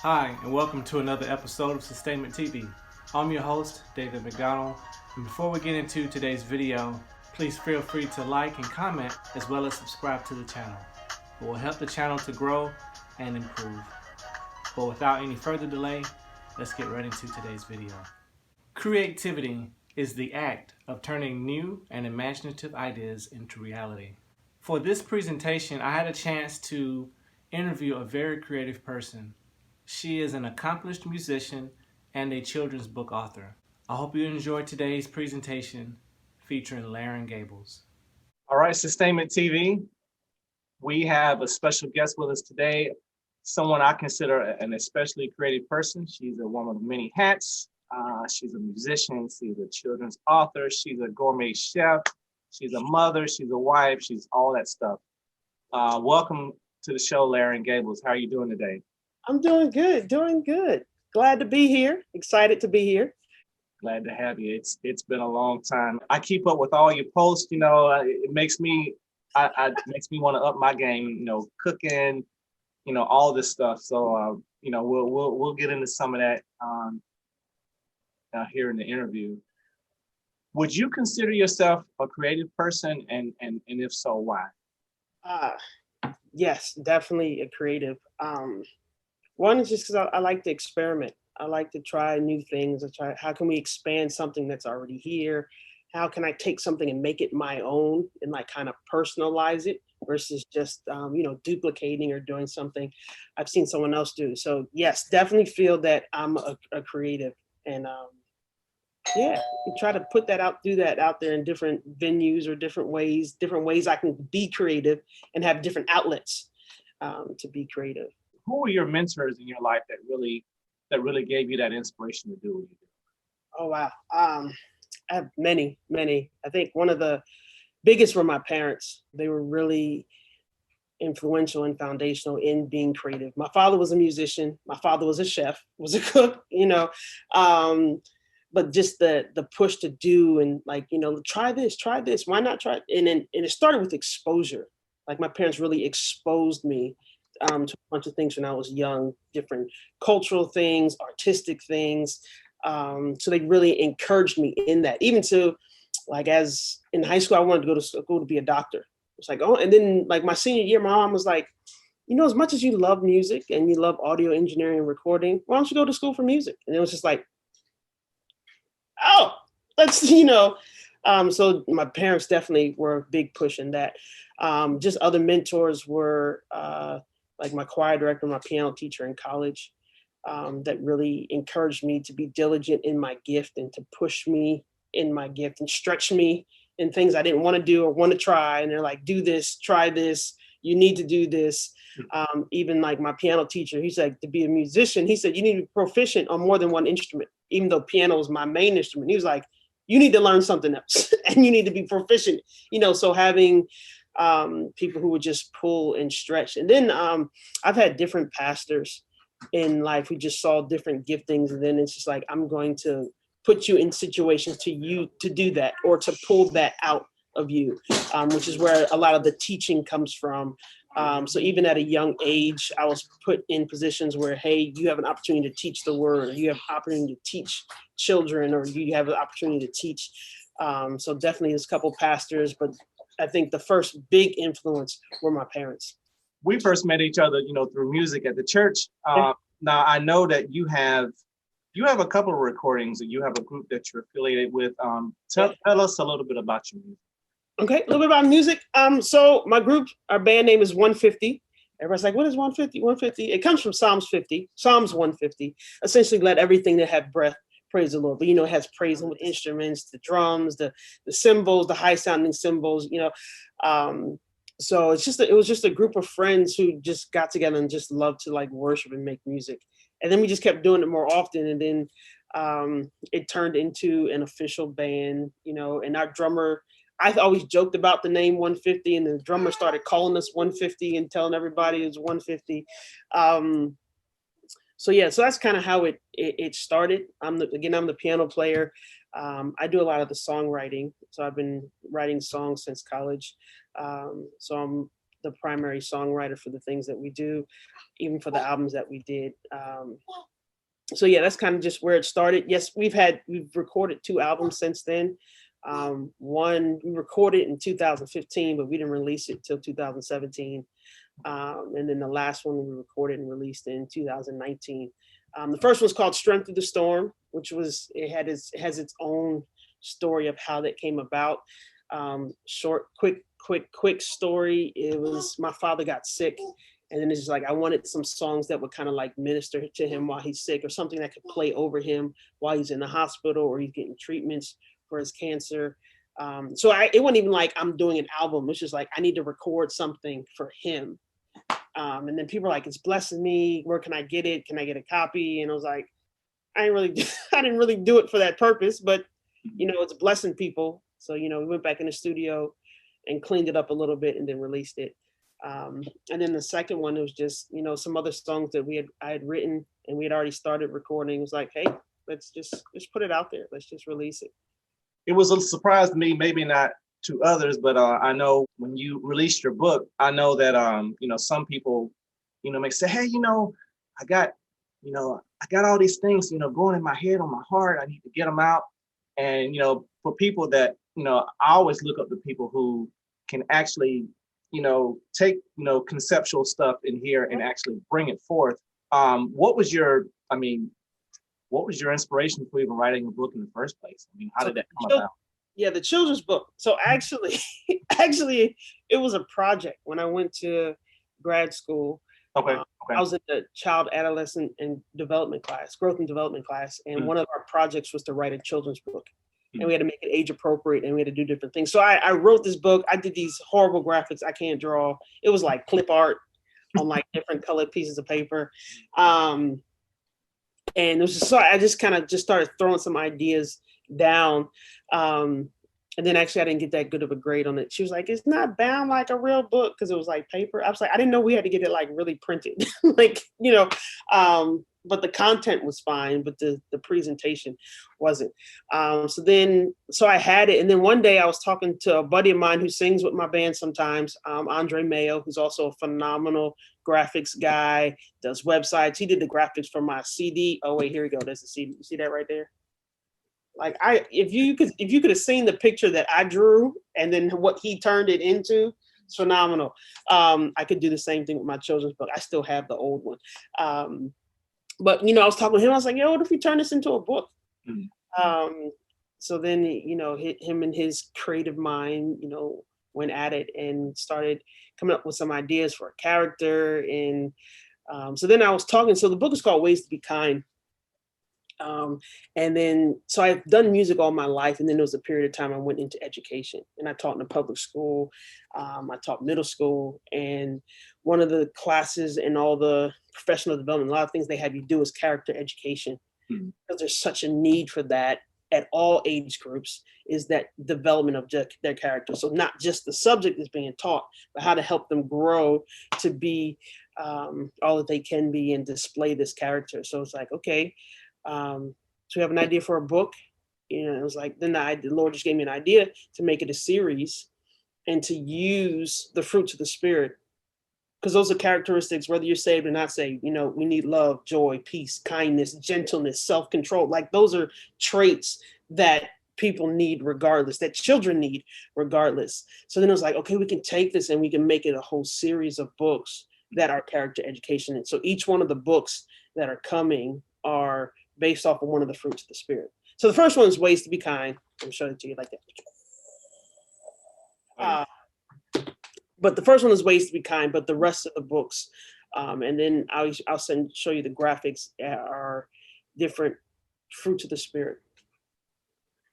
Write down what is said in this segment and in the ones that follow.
Hi, and welcome to another episode of Sustainment TV. I'm your host, David McDonald, and before we get into today's video, please feel free to like and comment as well as subscribe to the channel. It will help the channel to grow and improve. But without any further delay, let's get right into today's video. Creativity is the act of turning new and imaginative ideas into reality. For this presentation, I had a chance to interview a very creative person. She is an accomplished musician and a children's book author. I hope you enjoyed today's presentation featuring Lerin Gables. All right, Sustainment TV, we have a special guest with us today, someone I consider an especially creative person. She's a woman of many hats. She's a musician, she's a children's author, she's a gourmet chef, she's a mother, she's a wife, she's all that stuff. Welcome to the show, Lerin Gables. How are you doing today? I'm doing good, doing good. Glad to be here. Excited to be here. Glad to have you. It's been a long time. I keep up with all your posts. You know, it makes me makes me want to up my game. You know, cooking. You know, all this stuff. So you know, we'll get into some of that here in the interview. Would you consider yourself a creative person, and if so, why? Uh, yes, definitely a creative. One is just because I like to experiment. I like to try new things. I try, how can we expand something that's already here? How can I take something and make it my own and like kind of personalize it versus just, duplicating or doing something I've seen someone else do. So yes, definitely feel that I'm a creative and yeah, we try to put that out, do that out there in different venues or different ways I can be creative and have different outlets to be creative. Who were your mentors in your life that really gave you that inspiration to do what you do? Oh wow. I have many, many. I think one of the biggest were my parents. They were really influential and foundational in being creative. My father was a musician. My father was a chef, was a cook, but just the push to do and like, try this, why not try? And it started with exposure. Like my parents really exposed me to a bunch of things when I was young, different cultural things, artistic things. So they really encouraged me in that. Even to like as in high school, I wanted to go to school to be a doctor. It's like, oh, and then like my senior year, my mom was like, as much as you love music and you love audio engineering and recording, why don't you go to school for music? And it was just like, oh, let's, so my parents definitely were a big push in that. Just other mentors were like my choir director, my piano teacher in college, that really encouraged me to be diligent in my gift and to push me in my gift and stretch me in things I didn't want to do or want to try. And they're like, do this, try this, you need to do this. Even like my piano teacher, he's like, to be a musician, he said, you need to be proficient on more than one instrument, even though piano is my main instrument. He was like, you need to learn something else and you need to be proficient, so having people who would just pull and stretch. And then I've had different pastors in life who just saw different giftings. And then it's just like, I'm going to put you in situations to do that or to pull that out of you, which is where a lot of the teaching comes from. So even at a young age, I was put in positions where, hey, you have an opportunity to teach the word, or you have an opportunity to teach children, or you have an opportunity to teach. So definitely there's a couple pastors, but I think the first big influence were my parents. We first met each other, through music at the church. Now I know that you have a couple of recordings, and you have a group that you're affiliated with. Tell us a little bit about your music. Okay, a little bit about music. So my group, our band name is 150. Everybody's like, what is 150? 150. It comes from Psalms 50, Psalms 150. Essentially, let everything that have breath praise the Lord. But it has praise with instruments, the drums, the cymbals, the high sounding cymbals. So it was just a group of friends who just got together and just loved to like worship and make music. And then we just kept doing it more often. And then it turned into an official band, and our drummer, I always joked about the name 150, and the drummer started calling us 150 and telling everybody it was 150. So that's kind of how it started. I'm the piano player. I do a lot of the songwriting. So I've been writing songs since college. So I'm the primary songwriter for the things that we do, even for the albums that we did. So yeah, that's kind of just where it started. Yes, we've recorded 2 albums since then. One we recorded in 2015, but we didn't release it till 2017. And then the last one we recorded and released in 2019. The first one's called Strength Through the Storm, which has its own story of how that came about. Short, quick story. It was my father got sick, and then it's just like I wanted some songs that would kind of like minister to him while he's sick, or something that could play over him while he's in the hospital or he's getting treatments for his cancer. So it wasn't even like I'm doing an album. It's just like I need to record something for him. And then people were like, "It's blessing me. Where can I get it? Can I get a copy?" And I was like, I didn't really do it for that purpose, but it's blessing people. So we went back in the studio and cleaned it up a little bit and then released it. And then the second one was just some other songs that I had written and we had already started recording. It was like, hey, let's put it out there. Let's just release it. It was a surprise to me, maybe not to others, but I know when you released your book, I know that some people may say, hey, I got all these things going in my head, on my heart. I need to get them out. And for people that I always look up to people who can actually take conceptual stuff in here and actually bring it forth. What was your inspiration for even writing a book in the first place? I mean, how did that come about? Yeah, the children's book. So actually, it was a project when I went to grad school. Okay. I was in the child, adolescent, and development class, growth and development class, and one of our projects was to write a children's book, and we had to make it age appropriate, and we had to do different things. So I wrote this book. I did these horrible graphics I can't draw. It was like clip art on like different colored pieces of paper, and it was so I just kind of started throwing some ideas down. And then actually I didn't get that good of a grade on it. She was like, it's not bound like a real book because it was like paper. I was like, I didn't know we had to get it like really printed. But the content was fine, but the presentation wasn't. So I had it. And then one day I was talking to a buddy of mine who sings with my band sometimes, Andre Mayo, who's also a phenomenal graphics guy, does websites. He did the graphics for my CD. Oh wait, here we go. There's the CD. You see that right there? Like if you could have seen the picture that I drew and then what he turned it into, it's phenomenal. I could do the same thing with my children's book. I still have the old one. But I was talking to him. I was like, yo, what if we turn this into a book? Mm-hmm. So then, him and his creative mind, went at it and started coming up with some ideas for a character. And so then I was talking. So the book is called Ways to Be Kind. And then, so I've done music all my life. And then there was a period of time I went into education and I taught in a public school. I taught middle school, and one of the classes in all the professional development, a lot of things they have you do is character education, because there's such a need for that at all age groups, is that development of their character. So not just the subject is being taught, but how to help them grow to be all that they can be and display this character. So it's like, okay, so we have an idea for a book. It was like, then the Lord just gave me an idea to make it a series and to use the fruits of the Spirit, because those are characteristics, whether you're saved or not saved. We need love, joy, peace, kindness, gentleness, self-control. Like those are traits that people need regardless, that children need regardless. So then it was like, okay, we can take this and we can make it a whole series of books that are character education. And so each one of the books that are coming are based off of one of the fruits of the Spirit. So the first one is Ways to Be Kind. I'm showing it to you like that. But the first one is Ways to Be Kind, but the rest of the books, and then I'll show you the graphics, are different fruits of the Spirit.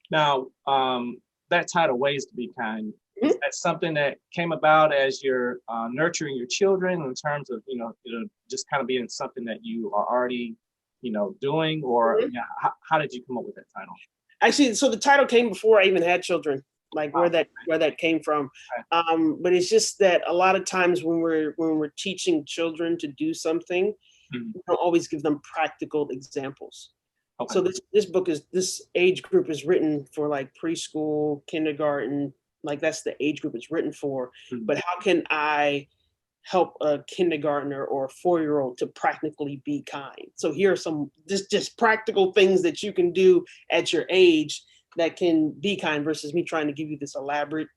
Now, that title, Ways to Be Kind, is that something that came about as you're nurturing your children in terms of, just kind of being something that you are already doing, or how did you come up with that title? Actually, so the title came before I even had children, like where that came from. Okay. But it's just that a lot of times when we're teaching children to do something, we don't always give them practical examples. Okay. So this age group is written for like preschool, kindergarten, like that's the age group it's written for. But how can I help a kindergartner or a 4-year-old to practically be kind. So here are some just practical things that you can do at your age that can be kind, versus me trying to give you this elaborate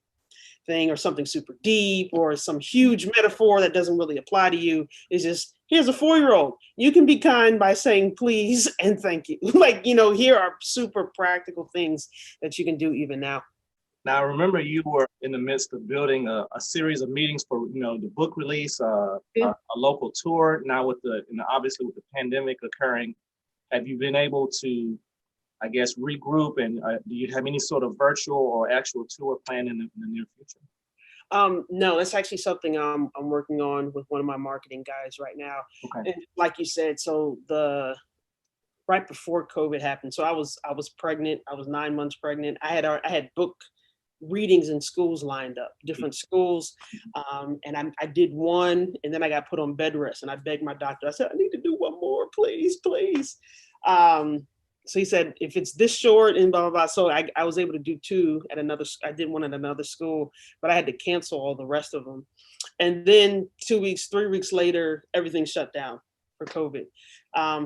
thing or something super deep or some huge metaphor that doesn't really apply to you. It's just, here's a 4-year-old. You can be kind by saying please and thank you. Like, here are super practical things that you can do even now. Now, I remember you were in the midst of building a series of meetings for, the book release, a local tour. Now, with obviously with the pandemic occurring, have you been able to, I guess, regroup? And do you have any sort of virtual or actual tour planned in the near future? No, that's actually something I'm working on with one of my marketing guys right now. Okay. And like you said, so right before COVID happened, so I was pregnant. I was 9 months pregnant. I had book readings in schools lined up, different schools. And I did one, and then I got put on bed rest, and I begged my doctor. I said, I need to do one more, please, please. So he said, if it's this short and blah, blah, blah. So I was able to do two at another, I did one at another school, but I had to cancel all the rest of them. And then 3 weeks later, everything shut down for COVID.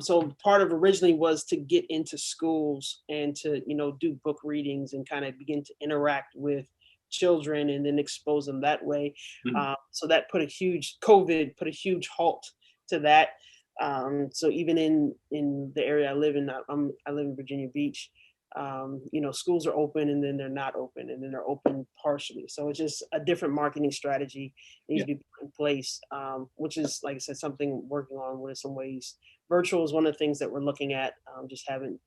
So part of originally was to get into schools and to, do book readings and kind of begin to interact with children and then expose them that way. So that COVID put a huge halt to that. So even in the area I live in, I live in Virginia Beach, schools are open and then they're not open and then they're open partially. So it's just a different marketing strategy needs to be put in place, which is, like I said, something working on with some ways. Virtual is one of the things that we're looking at, just haven't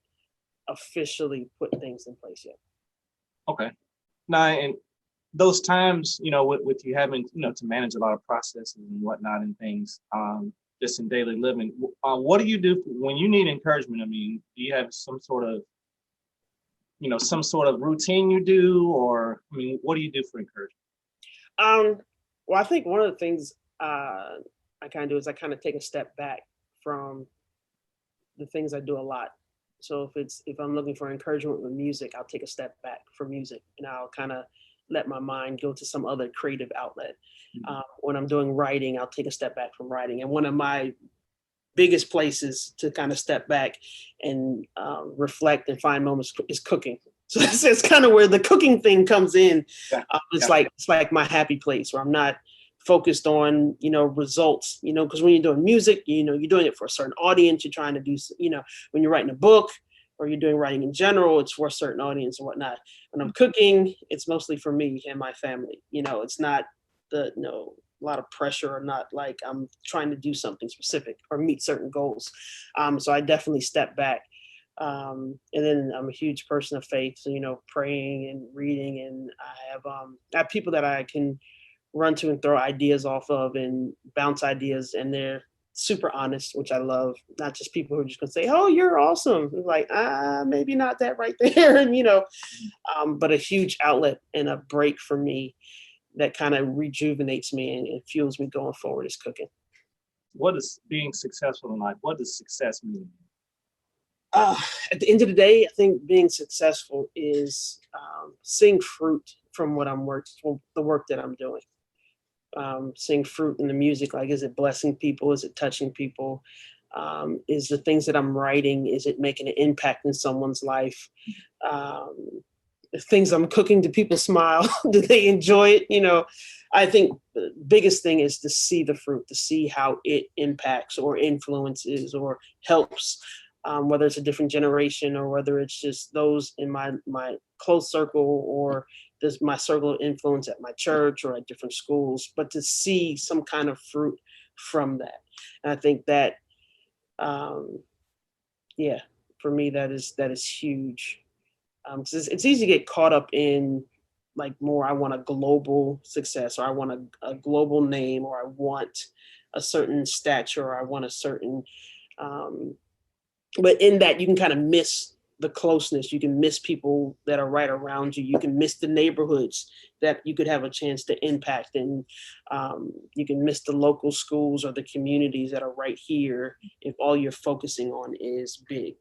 officially put things in place yet. Okay. Now, and those times, with you having, to manage a lot of processes and whatnot and things, just in daily living, what do you do when you need encouragement? I mean, do you have some sort of routine you do, or, what do you do for encouragement? Well, I think one of the things I kind of do is I kind of take a step back from the things I do a lot. So if I'm looking for encouragement with music, I'll take a step back from music and I'll kind of let my mind go to some other creative outlet. When I'm doing writing, I'll take a step back from writing. And one of my biggest places to kind of step back and reflect and find moments is cooking. So it's kind of where the cooking thing comes in. It's like my happy place where I'm not focused on, results, because when you're doing music, you're doing it for a certain audience. You're trying to do, when you're writing a book or you're doing writing in general, it's for a certain audience and whatnot. When I'm cooking, it's mostly for me and my family. It's not a lot of pressure or not like I'm trying to do something specific or meet certain goals. So I definitely step back. And then I'm a huge person of faith, so, praying and reading, and I have people that I can run to and throw ideas off of and bounce ideas, and they're super honest, which I love. Not just people who are just gonna say, "Oh, you're awesome." It's like, maybe not that right there, and but a huge outlet and a break for me that kind of rejuvenates me and fuels me going forward is cooking. What is being successful in life? What does success mean? At the end of the day, I think being successful is seeing fruit from from the work that I'm doing. Seeing fruit in the music, like, is it blessing people? Is it touching people? Is the things that I'm writing, is it making an impact in someone's life? The things I'm cooking, do people smile? Do they enjoy it? I think the biggest thing is to see the fruit, to see how it impacts or influences or helps, whether it's a different generation or whether it's just those in my close circle or there's my circle of influence at my church or at different schools, but to see some kind of fruit from that. And I think that, for me, that is huge. 'Cause it's easy to get caught up in like more, I want a global success, or I want a global name, or I want a certain stature, or I want a certain, but in that you can kind of miss the closeness. You can miss people that are right around you. You can miss the neighborhoods that you could have a chance to impact. And you can miss the local schools or the communities that are right here if all you're focusing on is big,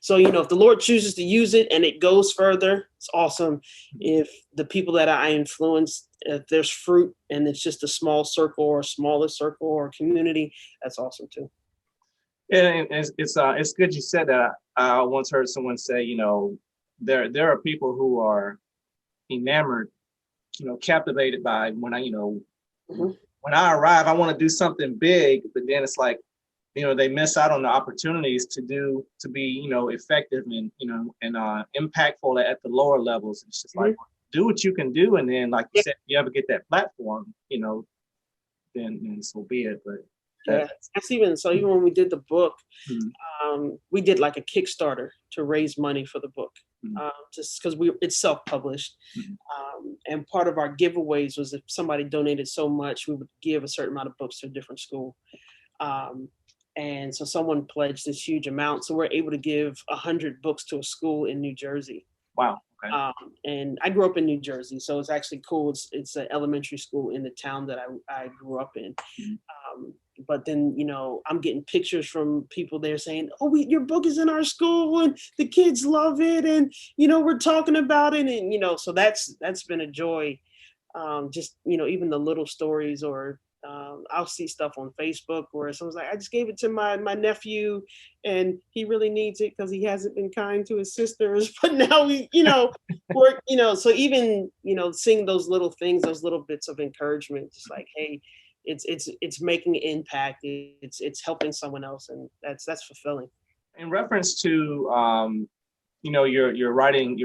So, if the Lord chooses to use it and it goes further, it's awesome. If the people that I influence if there's fruit and it's just a small circle or a smaller circle or community, that's awesome too. And it's good you said that. I once heard someone say, there are people who are enamored, captivated by Mm-hmm. when I arrive, I want to do something big, but then it's like, they miss out on the opportunities to be, effective and impactful at the lower levels. It's just like, do what you can do. And then, like you said, if you ever get that platform, then so be it. But that's even when we did the book, mm-hmm. We did like a Kickstarter to raise money for the book, Mm-hmm. just because it's self-published. Mm-hmm. And part of our giveaways was if somebody donated so much, we would give a certain amount of books to a different school. And so someone pledged this huge amount. So we're able to give 100 books to a school in New Jersey. Wow. Okay. And I grew up in New Jersey, so it's actually cool. It's an elementary school in the town that I grew up in. Mm-hmm. But then, I'm getting pictures from people there saying, oh, your book is in our school and the kids love it. And, we're talking about it. And, so that's been a joy. Just, even the little stories, or I'll see stuff on Facebook where someone's like, I just gave it to my nephew and he really needs it because he hasn't been kind to his sisters. But now we, work, so even, seeing those little things, those little bits of encouragement, just like, hey, it's making an impact. It's helping someone else, and that's fulfilling. In reference to your writing,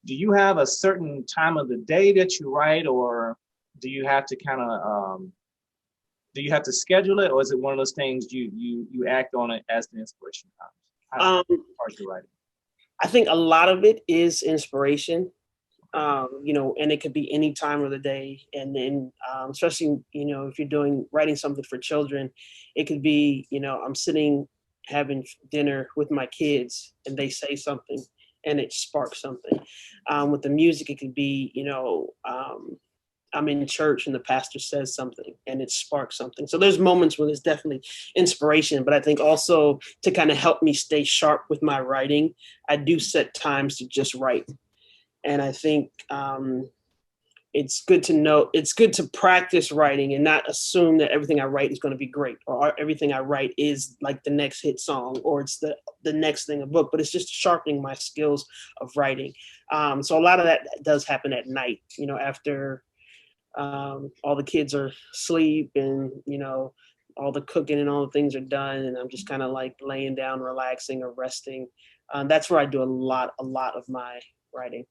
do you have a certain time of the day that you write, or do you have to schedule it, or is it one of those things you act on it as the inspiration comes? How is your writing? I think a lot of it is inspiration. And it could be any time of the day. And then, especially, if you're writing something for children, it could be, I'm sitting having dinner with my kids and they say something and it sparks something. With the music, it could be, I'm in church and the pastor says something and it sparks something. So there's moments when it's definitely inspiration, but I think also to kind of help me stay sharp with my writing, I do set times to just write. And I think it's good to practice writing and not assume that everything I write is going to be great, or everything I write is like the next hit song, or it's the next thing, a book, but it's just sharpening my skills of writing. So a lot of that does happen at night, after all the kids are asleep and, all the cooking and all the things are done. And I'm just kind of like laying down, relaxing or resting. That's where I do a lot of my writing.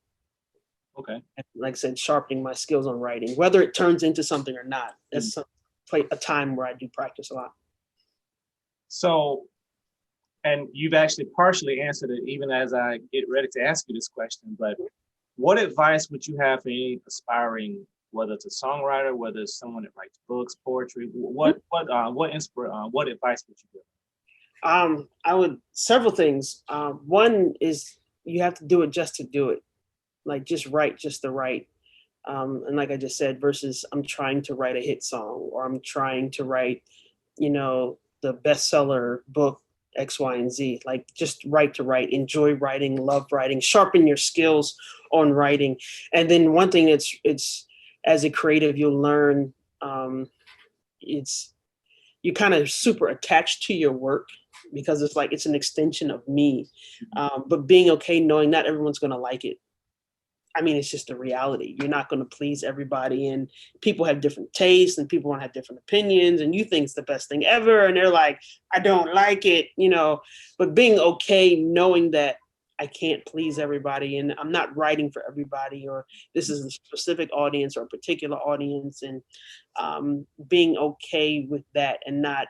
Okay. Like I said, sharpening my skills on writing, whether it turns into something or not. That's a time where I do practice a lot. So, and you've actually partially answered it even as I get ready to ask you this question, but what advice would you have for any aspiring, whether it's a songwriter, whether it's someone that writes books, poetry, what advice would you give? I would, several things. One is you have to do it just to do it. Like just write just to write. And like I just said, versus I'm trying to write a hit song, or I'm trying to write, the bestseller book X, Y, and Z. Like just write to write, enjoy writing, love writing, sharpen your skills on writing. And then one thing it's as a creative, you'll learn you're kind of super attached to your work because it's an extension of me. But being okay knowing not everyone's going to like it. I mean, it's just a reality. You're not going to please everybody, and people have different tastes and people want to have different opinions, and you think it's the best thing ever. And they're like, I don't like it, but being okay, knowing that I can't please everybody and I'm not writing for everybody, or this is a specific audience or a particular audience, and being okay with that and not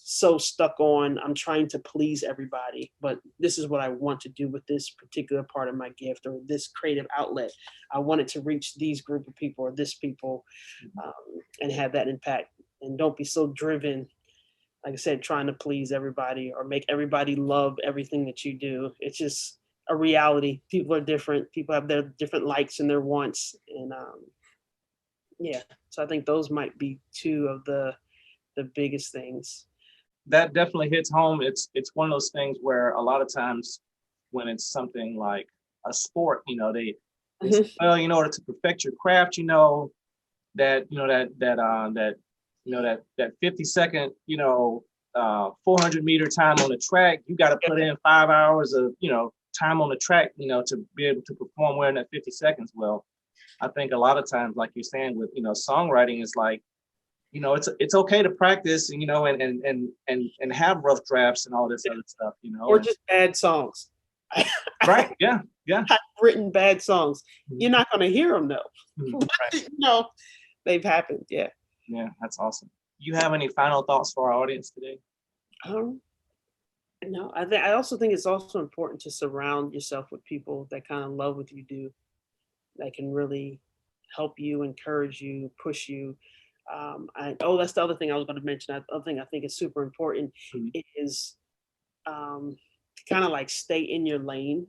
so stuck on I'm trying to please everybody, but this is what I want to do with this particular part of my gift or this creative outlet. I want it to reach these group of people or this people, and have that impact. And don't be so driven, like I said, trying to please everybody or make everybody love everything that you do. It's just a reality. People are different. People have their different likes and their wants. And so I think those might be two of the biggest things. That definitely hits home. It's one of those things where a lot of times when it's something like a sport, They say, well, in order to perfect your craft, that 50-second, 400-meter time on the track, you got to put in 5 hours of, time on the track, to be able to perform well in that 50 seconds. Well, I think a lot of times, like you're saying, with songwriting, is like, it's okay to practice, and have rough drafts and all this other stuff, or just bad songs. Right? Yeah. I've written bad songs. You're not going to hear them though. Right. They've happened. Yeah. Yeah, that's awesome. You have any final thoughts for our audience today? No, I also think it's also important to surround yourself with people that kind of love what you do, that can really help you, encourage you, push you. That's the other thing I was going to mention. The other thing I think is super important is to kind of like stay in your lane.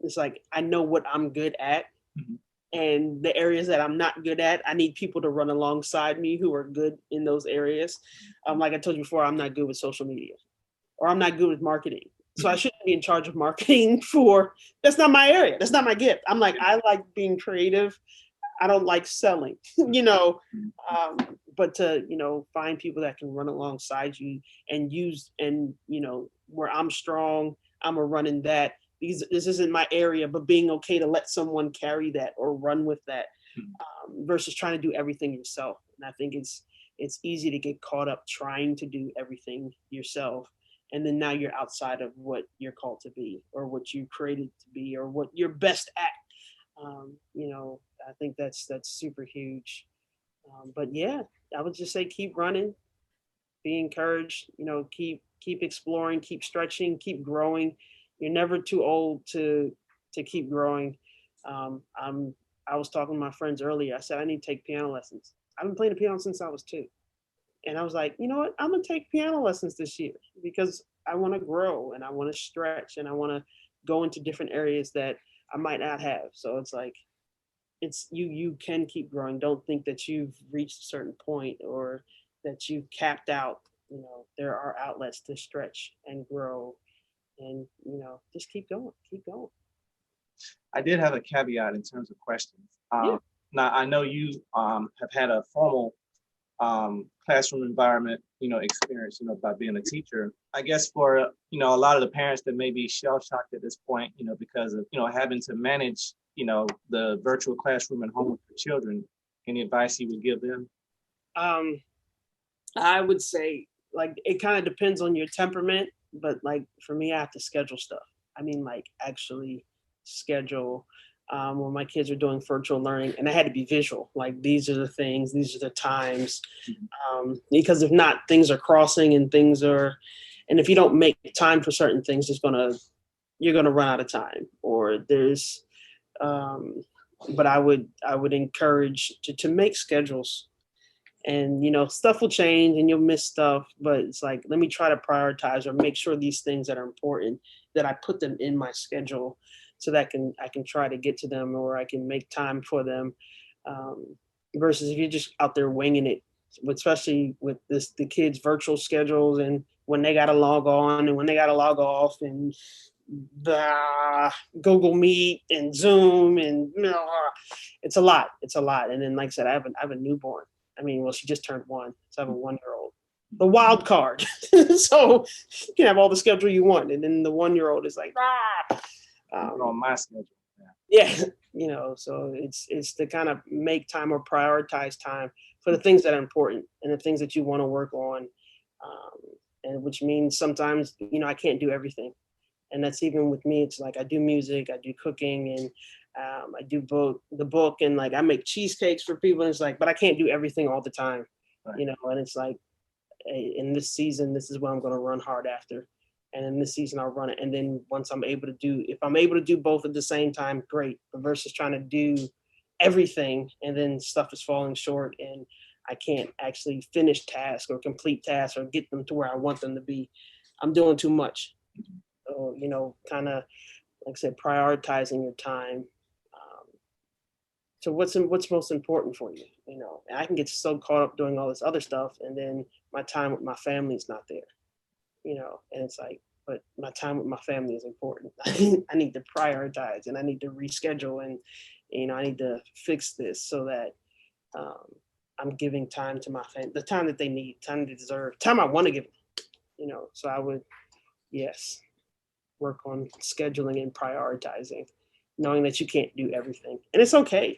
It's like, I know what I'm good at. And the areas that I'm not good at, I need people to run alongside me who are good in those areas. Like I told you before, I'm not good with social media, or I'm not good with marketing. So I shouldn't be in charge of marketing that's not my area. That's not my gift. I'm like, I like being creative. I don't like selling, but to, find people that can run alongside you and where I'm strong, I'm a running that, because this isn't my area, but being okay to let someone carry that or run with that, versus trying to do everything yourself. And I think it's easy to get caught up trying to do everything yourself. And then now you're outside of what you're called to be, or what you created to be, or what you're best at. I think that's super huge. But yeah, I would just say keep running, be encouraged, keep exploring, keep stretching, keep growing. You're never too old to keep growing. I was talking to my friends earlier. I said, I need to take piano lessons. I've been playing the piano since I was 2. And I was like, you know what? I'm going to take piano lessons this year, because I want to grow and I want to stretch and I want to go into different areas that I might not have. So it's like, you can keep growing. Don't think that you've reached a certain point or that you've capped out. There are outlets to stretch and grow, and just keep going. I did have a caveat in terms of questions. Yeah. Now I know you have had a formal classroom environment, experience, by being a teacher. I guess for a lot of the parents that may be shell shocked at this point, because of having to manage the virtual classroom at home with your children, any advice you would give them? I would say, like, it kind of depends on your temperament, but like for me, I have to schedule stuff. I mean, like, actually schedule when my kids are doing virtual learning, and I had to be visual. Like, these are the things, these are the times, because if not, things are crossing and and if you don't make time for certain things, you're gonna run out of time, or there's. But I would encourage to make schedules, and stuff will change and you'll miss stuff, but it's like, let me try to prioritize or make sure these things that are important, that I put them in my schedule, so that I can try to get to them, or I can make time for them, versus if you're just out there winging it, especially with the kids' virtual schedules, and when they got to log on and when they got to log off, and the Google Meet and Zoom, and it's a lot. And then, like I said, I have a newborn. I mean, well, she just turned 1, so I have a 1-year-old, the wild card. So you can have all the schedule you want, and then the 1-year-old is like, on my schedule. Yeah, so it's to kind of make time or prioritize time for the things that are important and the things that you want to work on, and which means sometimes I can't do everything. And that's even with me. It's like, I do music, I do cooking, and I do the book, and like, I make cheesecakes for people. And it's like, but I can't do everything all the time, right. And it's like, hey, in this season, this is what I'm going to run hard after. And in this season, I'll run it. And then once if I'm able to do both at the same time, great. But versus trying to do everything, and then stuff is falling short, and I can't actually finish tasks or complete tasks or get them to where I want them to be. I'm doing too much. So, kind of, like I said, prioritizing your time. So what's most important for you? And I can get so caught up doing all this other stuff, and then my time with my family is not there. And it's like, but my time with my family is important. I need to prioritize, and I need to reschedule, and I need to fix this so that I'm giving time to my family, the time that they need, time they deserve, time I want to give them. So I would, yes, work on scheduling and prioritizing, knowing that you can't do everything, and it's okay.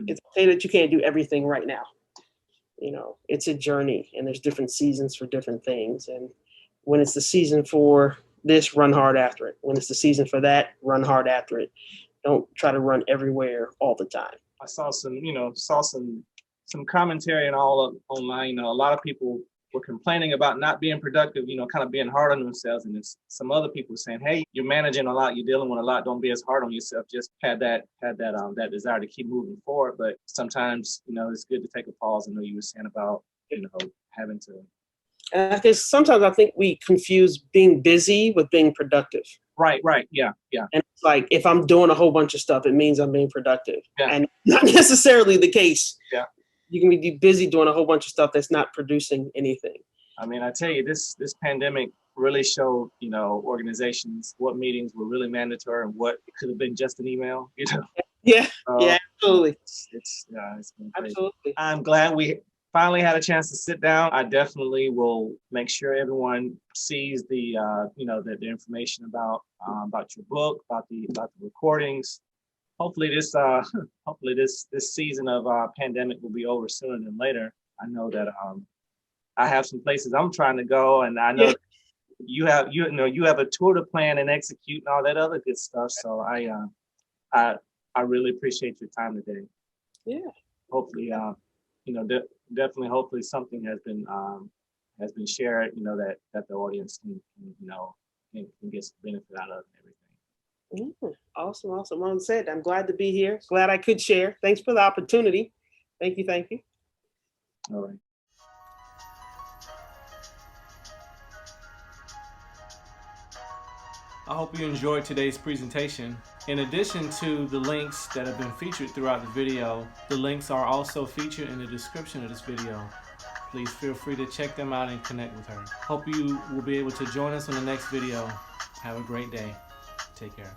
It's okay that you can't do everything right now. It's a journey, and there's different seasons for different things. And when it's the season for this, run hard after it. When it's the season for that, run hard after it. Don't try to run everywhere all the time. I saw some commentary and all online. A lot of people were complaining about not being productive, kind of being hard on themselves. And some other people saying, hey, you're managing a lot, you're dealing with a lot, don't be as hard on yourself. Just had that desire to keep moving forward. But sometimes, it's good to take a pause. I know you were saying about, having to. And I guess sometimes I think we confuse being busy with being productive. Right. Yeah. And it's like, if I'm doing a whole bunch of stuff, it means I'm being productive. Yeah. And not necessarily the case. Yeah. You can be busy doing a whole bunch of stuff that's not producing anything. I mean, I tell you, this pandemic really showed, organizations what meetings were really mandatory and what it could have been just an email, Yeah, absolutely. It's been crazy. Absolutely. I'm glad we finally had a chance to sit down. I definitely will make sure everyone sees the the information about your book, about the recordings. Hopefully this season of pandemic will be over sooner than later. I know that I have some places I'm trying to go, and I know you have a tour to plan and execute and all that other good stuff. So I really appreciate your time today. Yeah. Hopefully, definitely. Hopefully, something has been shared. That the audience can get some benefit out of and everything. Awesome. Well said. I'm glad to be here. Glad I could share. Thanks for the opportunity. Thank you. All right. I hope you enjoyed today's presentation. In addition to the links that have been featured throughout the video, the links are also featured in the description of this video. Please feel free to check them out and connect with her. Hope you will be able to join us on the next video. Have a great day. Take care.